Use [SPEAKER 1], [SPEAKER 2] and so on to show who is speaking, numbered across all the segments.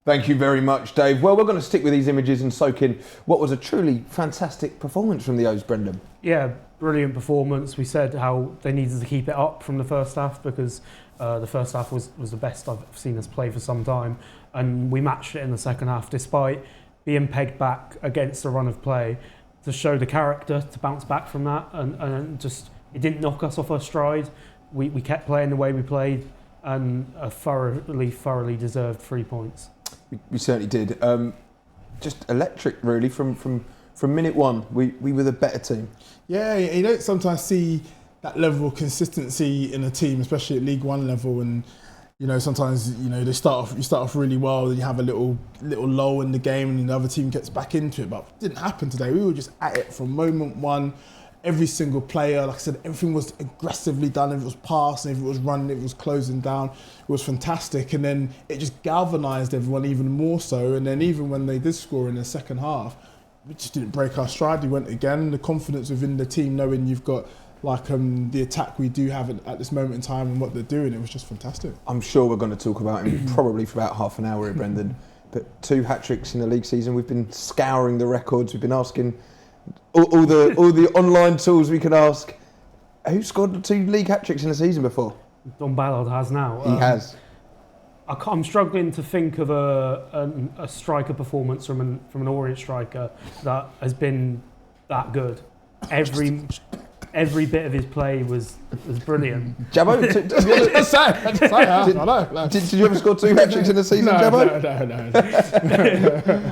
[SPEAKER 1] Thank you very much, Dave. Well, we're going to stick with these images and soak in what was a truly fantastic performance from the O's, Brendan.
[SPEAKER 2] Yeah, brilliant performance. We said how they needed to keep it up from the first half because the first half was the best I've seen us play for some time, and we matched it in the second half despite being pegged back against the run of play to show the character to bounce back from that, and just it didn't knock us off our stride. We kept playing the way we played, and a thoroughly deserved 3 points.
[SPEAKER 1] We certainly did. Just electric, really, from minute one. We were the better team.
[SPEAKER 3] Yeah, you don't sometimes see that level of consistency in a team, especially at League One level. And sometimes you start off really well, then you have a little lull in the game, and the other team gets back into it. But it didn't happen today. We were just at it from moment one. Every single player, like I said, everything was aggressively done. If it was passing, if it was running, if it was closing down, it was fantastic. And then it just galvanised everyone even more so. And then even when they did score in the second half, we just didn't break our stride. We went again. The confidence within the team, knowing you've got the attack we do have at this moment in time and what they're doing, it was just fantastic.
[SPEAKER 1] I'm sure we're going to talk about him probably for about half an hour here, Brendan. But 2 hat-tricks in the league season. We've been scouring the records. We've been asking all the online tools we can ask. Who scored 2 league hat-tricks in a season before?
[SPEAKER 2] Don Ballard has now.
[SPEAKER 1] He has.
[SPEAKER 2] I'm struggling to think of a striker performance from an Orient striker that has been that good. Every bit of his play was brilliant.
[SPEAKER 1] Jabbo, did you ever score 2 hat-tricks in a season, Jabbo?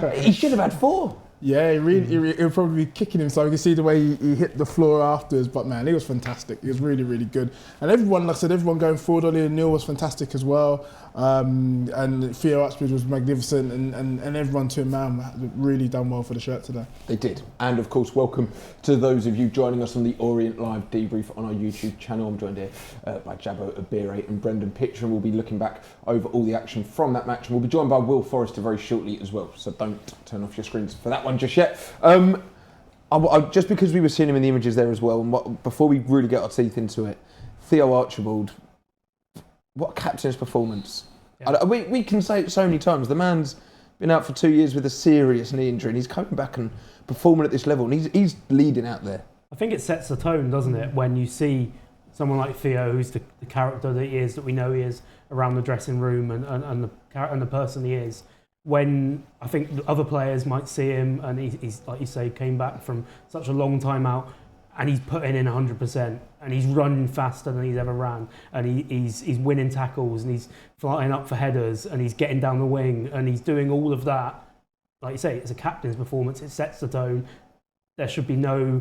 [SPEAKER 3] No.
[SPEAKER 1] He should have had 4.
[SPEAKER 3] Yeah, he'll probably be kicking himself. You can see the way he hit the floor afterwards. But man, he was fantastic. He was really, really good. And everyone, like I said, everyone going forward, Ollie and Neil was fantastic as well. And Theo Uxbridge was magnificent. And everyone to a man really done well for the shirt today.
[SPEAKER 1] They did. And of course, welcome to those of you joining us on the Orient Live Debrief on our YouTube channel. I'm joined here by Jabbo Abire and Brendan Pitcher, and we'll be looking back over all the action from that match. And we'll be joined by Will Forrester very shortly as well. So don't turn off your screens for that one just yet. Just because we were seeing him in the images there as well, and before we really get our teeth into it, Theo Archibald, what a captain's performance. Yeah. We can say it so many times. The man's been out for 2 years with a serious knee injury, and he's coming back and performing at this level, and he's leading out there.
[SPEAKER 2] I think it sets the tone, doesn't it, when you see someone like Theo, who's the character that he is, that we know he is around the dressing room, and the person he is. When I think the other players might see him, and he's like you say, came back from such a long time out, and he's putting in 100%, and he's running faster than he's ever ran, and he's winning tackles, and he's flying up for headers, and he's getting down the wing, and he's doing all of that. Like you say, it's a captain's performance. It sets the tone. There should be no.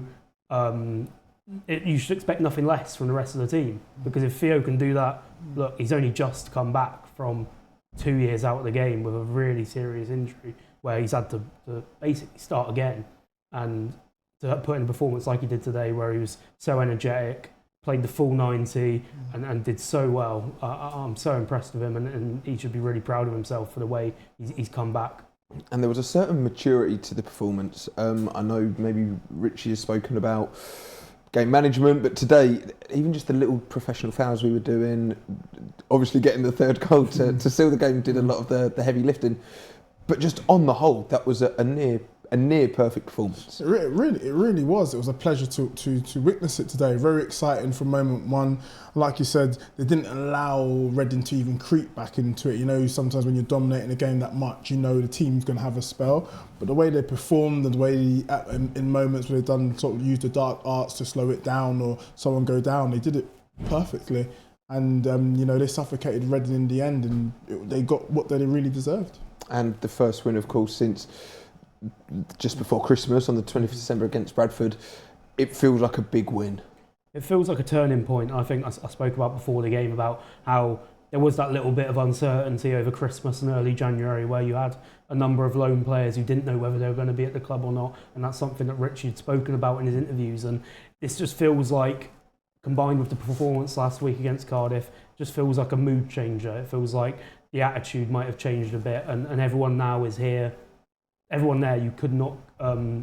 [SPEAKER 2] You should expect nothing less from the rest of the team, because if Theo can do that, look, he's only just come back from 2 years out of the game with a really serious injury where he's had to basically start again, and to put in a performance like he did today where he was so energetic, played the full 90 and did so well. I'm so impressed with him, and he should be really proud of himself for the way he's come back.
[SPEAKER 1] And there was a certain maturity to the performance. I know maybe Richie has spoken about game management, but today, even just the little professional fouls we were doing, obviously getting the 3rd goal to seal the game did a lot of the heavy lifting. But just on the whole, that was a near perfect performance.
[SPEAKER 3] It really was. It was a pleasure to witness it today. Very exciting from moment one. Like you said, they didn't allow Reading to even creep back into it. Sometimes when you're dominating a game that much, the team's going to have a spell. But the way they performed, and the way in moments where they've done sort of used the dark arts to slow it down or someone go down, they did it perfectly. And they suffocated Reading in the end, and they got what they really deserved. And
[SPEAKER 1] the first win, of course, since just before Christmas on the 20th of December against Bradford. It feels like a big win.
[SPEAKER 2] It feels like a turning point. I think I spoke about before the game about how there was that little bit of uncertainty over Christmas and early January where you had a number of loan players who didn't know whether they were going to be at the club or not, and that's something that Richie had spoken about in his interviews. And this just feels like, combined with the performance last week against Cardiff, just feels like a mood changer. It feels like the attitude might have changed a bit, and everyone now is here everyone there, you could not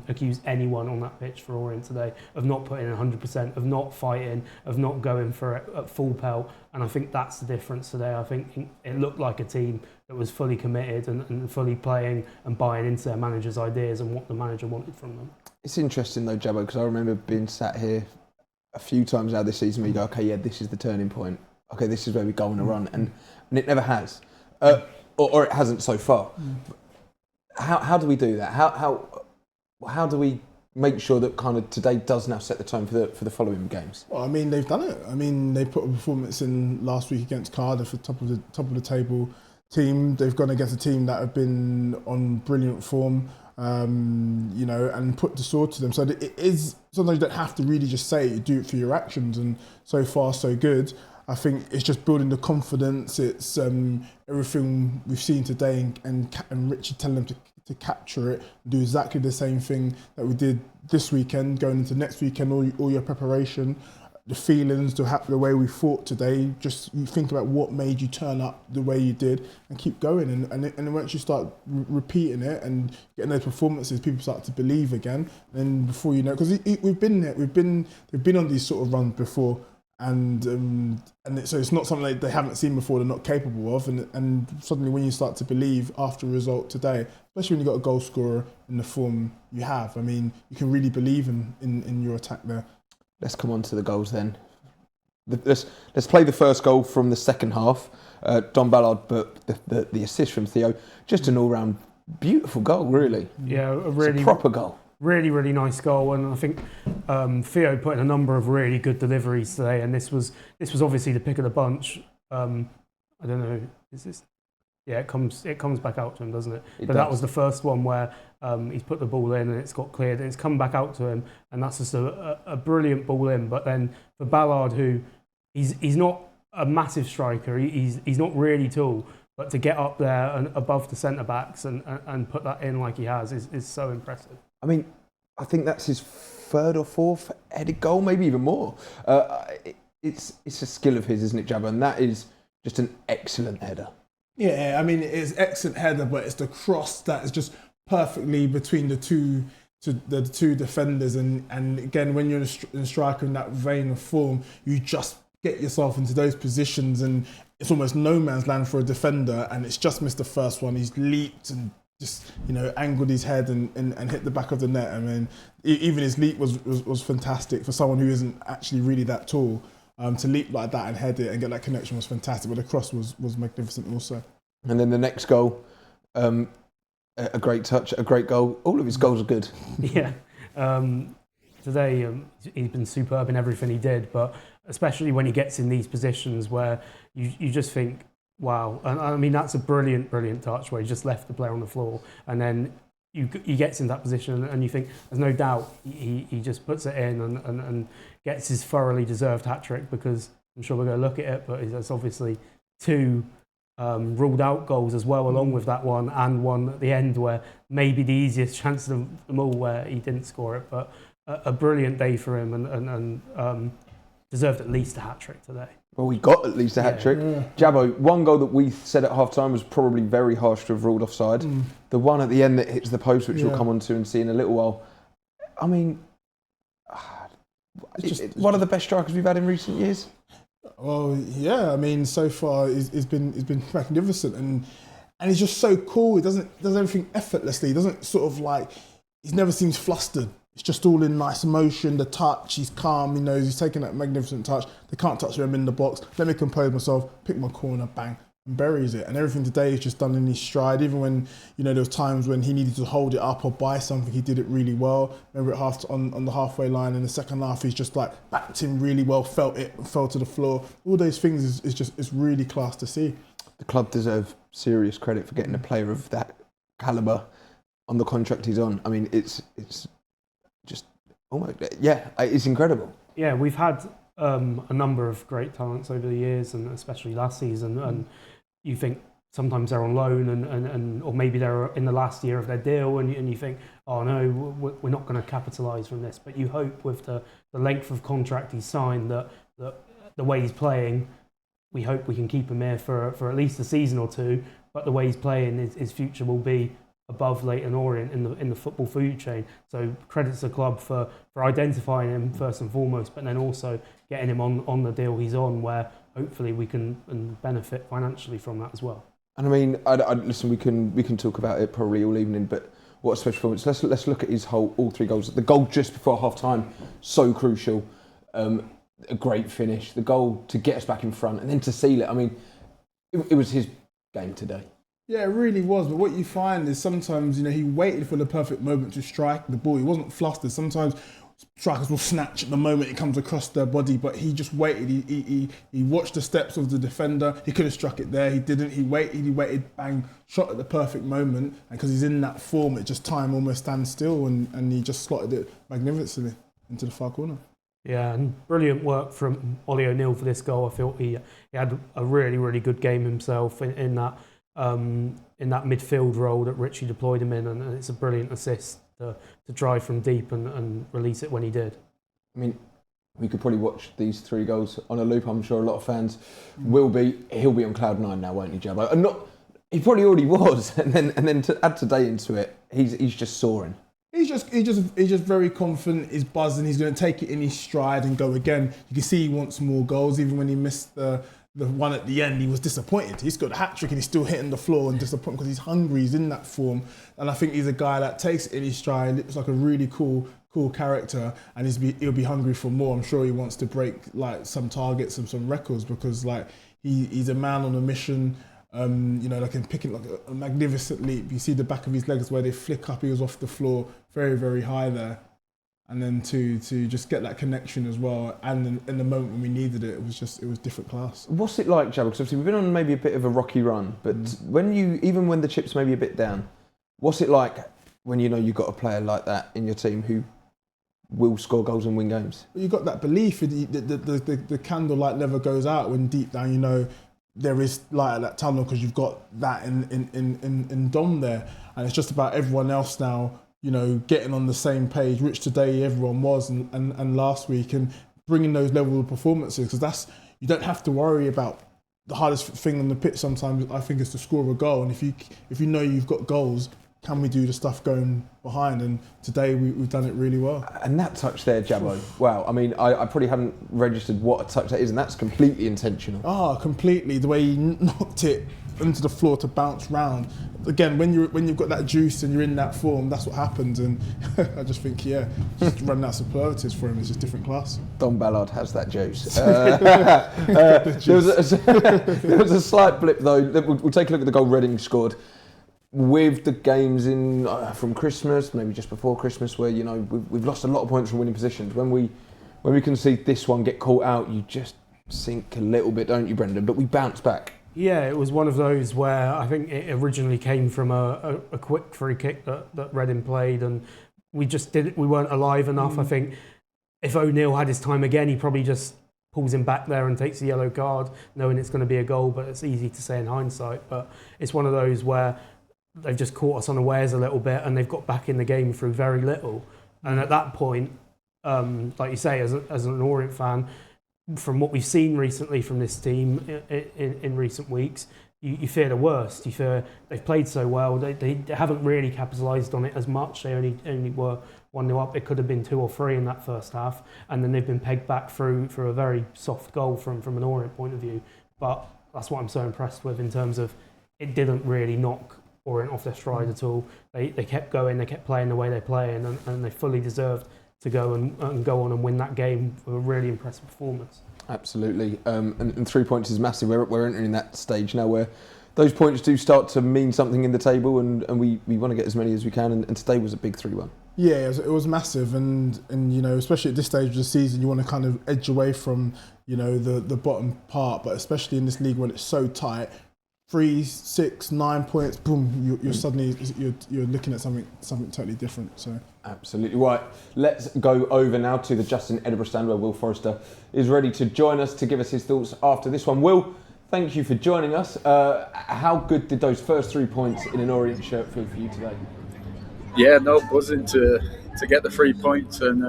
[SPEAKER 2] accuse anyone on that pitch for Orient today of not putting in 100%, of not fighting, of not going for it at full pelt. And I think that's the difference today. I think it looked like a team that was fully committed and fully playing and buying into their manager's ideas and what the manager wanted from them. It's
[SPEAKER 1] interesting though, Jabbo, because I remember being sat here a few times now this season where you go, okay, yeah, this is the turning point. Okay, this is where we go on a run. And it never has. Or it hasn't so far. How do we do that? How do we make sure that kind of today does now set the tone for the following games?
[SPEAKER 3] Well, I mean, they've done it. I mean, they put a performance in last week against Cardiff, the top of the table team. They've gone against a team that have been on brilliant form, and put the sword to them. So it is sometimes you don't have to really just say it, you do it for your actions. And so far, so good. I think it's just building the confidence. It's everything we've seen today, and Richie telling them to capture it, do exactly the same thing that we did this weekend, going into next weekend, all your preparation, the feelings, the way we fought today. Just you think about what made you turn up the way you did, and keep going. And once you start repeating it and getting those performances, people start to believe again. And before you know, because we've been there, they've been on these sort of runs before. So it's not something they haven't seen before, they're not capable of, and suddenly when you start to believe after a result today, especially when you've got a goal scorer in the form you have, I mean, you can really believe in your attack there.
[SPEAKER 1] Let's come on to the goals then. Let's play the first goal from the second half. Don Ballard, but the assist from Theo, just an all-round beautiful goal, really.
[SPEAKER 2] Yeah,
[SPEAKER 1] it's a proper goal.
[SPEAKER 2] Really, really nice goal, and I think Theo put in a number of really good deliveries today, and this was obviously the pick of the bunch. I don't know, is this? Yeah, it comes back out to him, doesn't it? But that was the first one where he's put the ball in and it's got cleared, and it's come back out to him, and that's just a brilliant ball in. But then for Ballard, who he's not a massive striker, he's not really tall, but to get up there and above the centre backs and put that in like he has is so impressive.
[SPEAKER 1] I mean, I think that's his third or fourth headed goal, maybe even more. It's a skill of his, isn't it, Jabba? And that is just an excellent header.
[SPEAKER 3] Yeah, I mean, it's excellent header, but it's the cross that is just perfectly between the two defenders. And again, when you're in a striker in that vein of form, you just get yourself into those positions, and it's almost no man's land for a defender. And it's just missed the first one. He's leaped and just angled his head and hit the back of the net. I mean, even his leap was fantastic for someone who isn't actually really that tall. To leap like that and head it and get that connection was fantastic, but the cross was magnificent also. And
[SPEAKER 1] then the next goal, a great touch, a great goal. All of his goals are good.
[SPEAKER 2] Yeah. Today he's been superb in everything he did, but especially when he gets in these positions where you just think, wow. And I mean, that's a brilliant, brilliant touch where he just left the player on the floor, and then he gets in that position and you think, there's no doubt he just puts it in and gets his thoroughly deserved hat-trick, because I'm sure we're going to look at it, but there's obviously two ruled out goals as well, along with that one, and one at the end where maybe the easiest chance of them all where he didn't score it, but a brilliant day for him and deserved at least a hat-trick today.
[SPEAKER 1] Well, we got at least a hat-trick. Yeah. Jabbo, one goal that we said at half-time was probably very harsh to have ruled offside. The one at the end that hits the post, which we'll come on to and see in a little while. I mean, it's one of the best strikers we've had in recent years.
[SPEAKER 3] Well, yeah. I mean, so far he's been magnificent, and he's just so cool. He does everything effortlessly. He doesn't sort of he never seems flustered. It's just all in nice motion, the touch, he's calm, he knows he's taking that magnificent touch. They can't touch him in the box. Let me compose myself, pick my corner, bang, and buries it. And everything today is just done in his stride. Even when, there was times when he needed to hold it up or buy something, he did it really well. Remember on the halfway line in the second half, he's just backed him really well, felt it, fell to the floor. All those things is really class to see.
[SPEAKER 1] The club deserve serious credit for getting a player of that calibre on the contract he's on. I mean, it's just almost, it's incredible.
[SPEAKER 2] Yeah, we've had a number of great talents over the years, and especially last season. And you think sometimes they're on loan, and or maybe they're in the last year of their deal, and you think, oh no, we're not going to capitalise from this. But you hope with the length of contract he's signed, that the way he's playing, we hope we can keep him here for at least a season or two. But the way he's playing, his future will be above Leyton Orient in the football food chain. So credits the club for identifying him first and foremost, but then also getting him on the deal he's on, where hopefully we can benefit financially from that as well.
[SPEAKER 1] And I mean, listen, we can talk about it probably all evening, but what a special performance. Let's look at his all 3 goals. The goal just before half time, so crucial. A great finish. The goal to get us back in front and then to seal it. I mean, it was his game today.
[SPEAKER 3] Yeah, it really was. But what you find is sometimes, he waited for the perfect moment to strike the ball. He wasn't flustered. Sometimes strikers will snatch at the moment it comes across their body, but he just waited. He watched the steps of the defender. He could have struck it there. He didn't. He waited, bang, shot at the perfect moment. And because he's in that form, it just time almost stands still, and he just slotted it magnificently into the far corner.
[SPEAKER 2] Yeah, and brilliant work from Ollie O'Neill for this goal. I felt he had a really, really good game himself in that midfield role that Richie deployed him in, and it's a brilliant assist to drive from deep and release it when he did.
[SPEAKER 1] I mean, we could probably watch these 3 goals on a loop. I'm sure a lot of fans will be. He'll be on cloud 9 now, won't he, Jabbo? And he probably already was. And then to add today into it, he's just soaring.
[SPEAKER 3] He's just very confident. He's buzzing. He's going to take it in his stride and go again. You can see he wants more goals. Even when he missed the one at the end, he was disappointed. He's got a hat-trick and he's still hitting the floor and disappointed because he's hungry. He's in that form, and I think he's a guy that takes it in his stride. Looks like a really cool character, and he'll be hungry for more. I'm sure he wants to break like some targets and some records because like he's a man on a mission. Like in picking like a magnificent leap. You see the back of his legs where they flick up. He was off the floor, very, very high there. And then to just get that connection as well. And in the moment when we needed it, it was different class.
[SPEAKER 1] What's it like, Jabba? Because obviously we've been on maybe a bit of a rocky run, but even when the chips may be a bit down, what's it like when you've got a player like that in your team who will score goals and win games?
[SPEAKER 3] You've got that belief. The candlelight never goes out when deep down there is light at that tunnel because you've got that in Dom there, and it's just about everyone else now, getting on the same page, which today everyone was, and last week, and bringing those level of performances, because you don't have to worry about the hardest thing on the pitch. Sometimes I think is to score a goal, and if you know you've got goals, can we do the stuff going behind? And today we've done it really well.
[SPEAKER 1] And that touch there, Jabbo, wow. I mean, I probably haven't registered what a touch that is, and that's completely intentional.
[SPEAKER 3] Completely. The way he knocked it into the floor to bounce round. Again, when you've got that juice and you're in that form, that's what happens. And I just think, just running out superlatives for him is just different class.
[SPEAKER 1] Don Ballard has that juice. There was a slight blip though. We'll take a look at the goal Reading scored. With the games in from Christmas, maybe just before Christmas, where we've lost a lot of points from winning positions. When we can see this one get caught out, you just sink a little bit, don't you, Brendan? But we bounce back.
[SPEAKER 2] Yeah, it was one of those where I think it originally came from a quick free kick that Reading played, and we weren't alive enough. I think if O'Neill had his time again, he probably just pulls him back there and takes the yellow card, knowing it's going to be a goal. But it's easy to say in hindsight. But it's one of those where they've just caught us unawares a little bit, and they've got back in the game through very little. And at that point, like you say, as an Orient fan, from what we've seen recently from this team in recent weeks, you fear the worst. You fear they've played so well. They haven't really capitalised on it as much. They only were 1-0 up. It could have been 2 or 3 in that first half, and then they've been pegged back through a very soft goal from an Orient point of view. But that's what I'm so impressed with in terms of it didn't really knock Orient off their stride at all. They kept going. They kept playing the way they play, and they fully deserved to go and go on and win that game with a really impressive performance.
[SPEAKER 1] Absolutely, and 3 points is massive. We're entering that stage now where those points do start to mean something in the table, and we want to get as many as we can. And today was a big 3-1.
[SPEAKER 3] Yeah, it was massive, and especially at this stage of the season, you want to kind of edge away from the bottom part, but especially in this league when it's so tight. 3, 6, 9 points, boom! You're suddenly you're looking at something totally different. So
[SPEAKER 1] absolutely right. Let's go over now to the Justin Edinburgh stand where Will Forrester is ready to join us to give us his thoughts after this one. Will, thank you for joining us. How good did those first 3 points in an Orient shirt feel for you today?
[SPEAKER 4] Yeah, no, buzzing to get the 3 points, and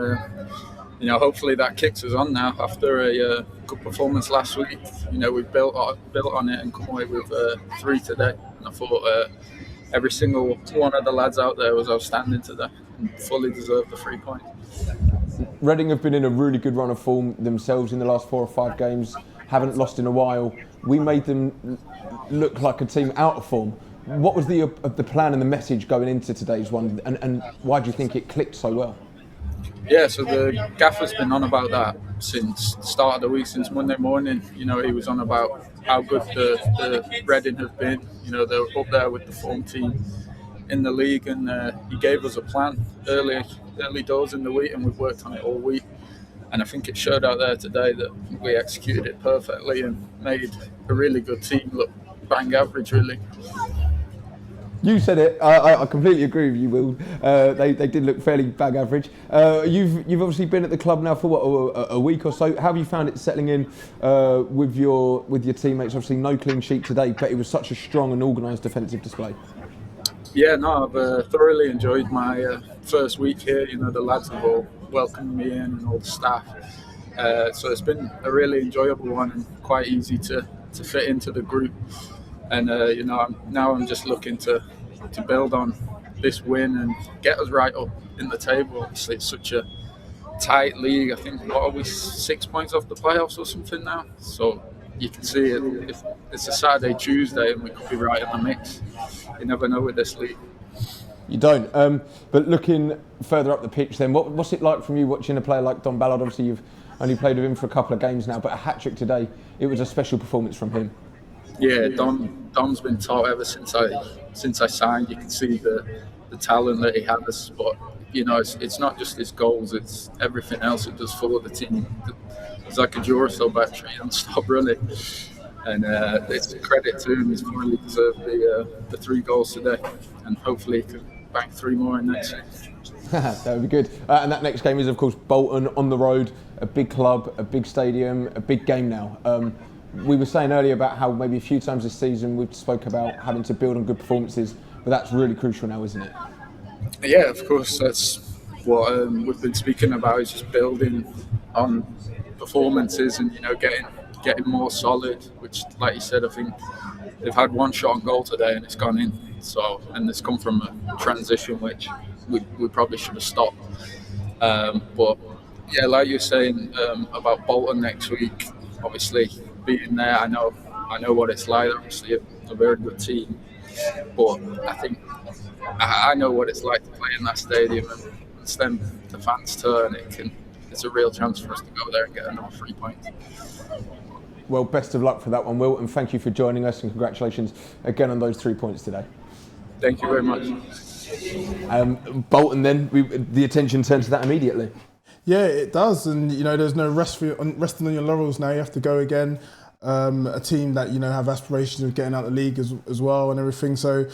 [SPEAKER 4] hopefully that kicks us on now after a good performance last week. We've built on it and come away with 3 today. And I thought every single one of the lads out there was outstanding today and fully deserved the 3 points.
[SPEAKER 1] Reading have been in a really good run of form themselves in the last 4 or 5 games, haven't lost in a while. We made them look like a team out of form. What was the plan and the message going into today's one, and why do you think it clicked so well?
[SPEAKER 4] Yeah, so the gaffer's been on about that since the start of the week, since Monday morning. You know, he was on about how good the Reading have been. You know, they're up there with the form team in the league, and he gave us a plan early doors in the week, and we've worked on it all week. And I think it showed out there today that we executed it perfectly and made a really good team look bang average, really.
[SPEAKER 1] You said it. I completely agree with you, Will. They did look fairly bang average. You've obviously been at the club now for what, a week or so. How have you found it settling in with your teammates? Obviously, no clean sheet today, but it was such a strong and organised defensive display.
[SPEAKER 4] Yeah, no, I've thoroughly enjoyed my first week here. You know, the lads have all welcomed me in, and all the staff. So it's been a really enjoyable one and quite easy to fit into the group. And you know, I'm just looking to build on this win and get us right up in the table. Obviously, it's such a tight league. I think, what are we, 6 points off the playoffs or something now? So you can see it. If it's a Saturday, Tuesday, and we could be right in the mix. You never know with this league.
[SPEAKER 1] You don't. But looking further up the pitch, then, what's it like from you watching a player like Don Ballard? Obviously, you've only played with him for a couple of games now, but a hat-trick today. It was a special performance from him.
[SPEAKER 4] Yeah, Dom's been taught ever since I signed. You can see the talent that he has, but you know, it's not just his goals; it's everything else it does for the team. It's like a Duracell battery, non-stop running, and it's a credit to him. He's really deserved the 3 goals today, and hopefully he can bang 3 more in next game.
[SPEAKER 1] That would be good. And that next game is, of course, Bolton on the road, a big club, a big stadium, a big game now. We were saying earlier about how maybe a few times this season we've spoke about having to build on good performances, but that's really crucial now, isn't it?
[SPEAKER 4] Yeah, of course. That's what we've been speaking about, is just building on performances and, you know, getting more solid, which, like you said, I think they've had 1 shot on goal today and it's gone in. So, and it's come from a transition which we probably should have stopped. But yeah, like you're saying about Bolton next week, obviously being there, I know what it's like. Obviously a very good team, but I think I know what it's like to play in that stadium, and it's then the fans turn. It's a real chance for us to go there and get another 3 points.
[SPEAKER 1] Well, best of luck for that one, Will, and thank you for joining us, and congratulations again on those 3 points today.
[SPEAKER 4] Thank you very much.
[SPEAKER 1] Bolton, then, the attention turned to that immediately.
[SPEAKER 3] Yeah, it does, and you know, there's no resting on your laurels now. You have to go again. A team that, you know, have aspirations of getting out of the league as well and everything. So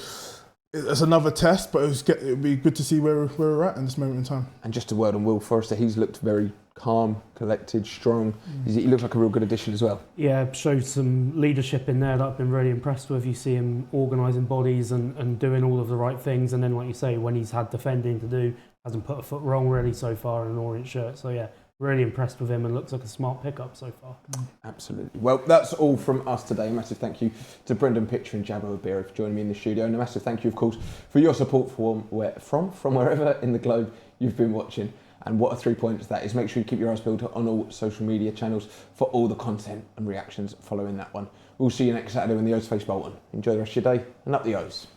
[SPEAKER 3] it's another test, but it'd be good to see where we're at in this moment in time.
[SPEAKER 1] And just a word on Will Forrester, he's looked very calm, collected, strong. He looks like a real good addition as well.
[SPEAKER 2] Yeah, showed some leadership in there that I've been really impressed with. You see him organising bodies and doing all of the right things, and then, like you say, when he's had defending to do, hasn't put a foot wrong really so far in an Orient shirt. So yeah, really impressed with him and looks like a smart pickup so far.
[SPEAKER 1] Absolutely. Well, that's all from us today. A massive thank you to Brendan Pitcher and Jabbo Beer for joining me in the studio, and a massive thank you, of course, for your support from wherever in the globe you've been watching. And what a 3 points that is. Make sure you keep your eyes peeled on all social media channels for all the content and reactions following that one. We'll see you next Saturday when the O's face Bolton. Enjoy the rest of your day, and up the O's.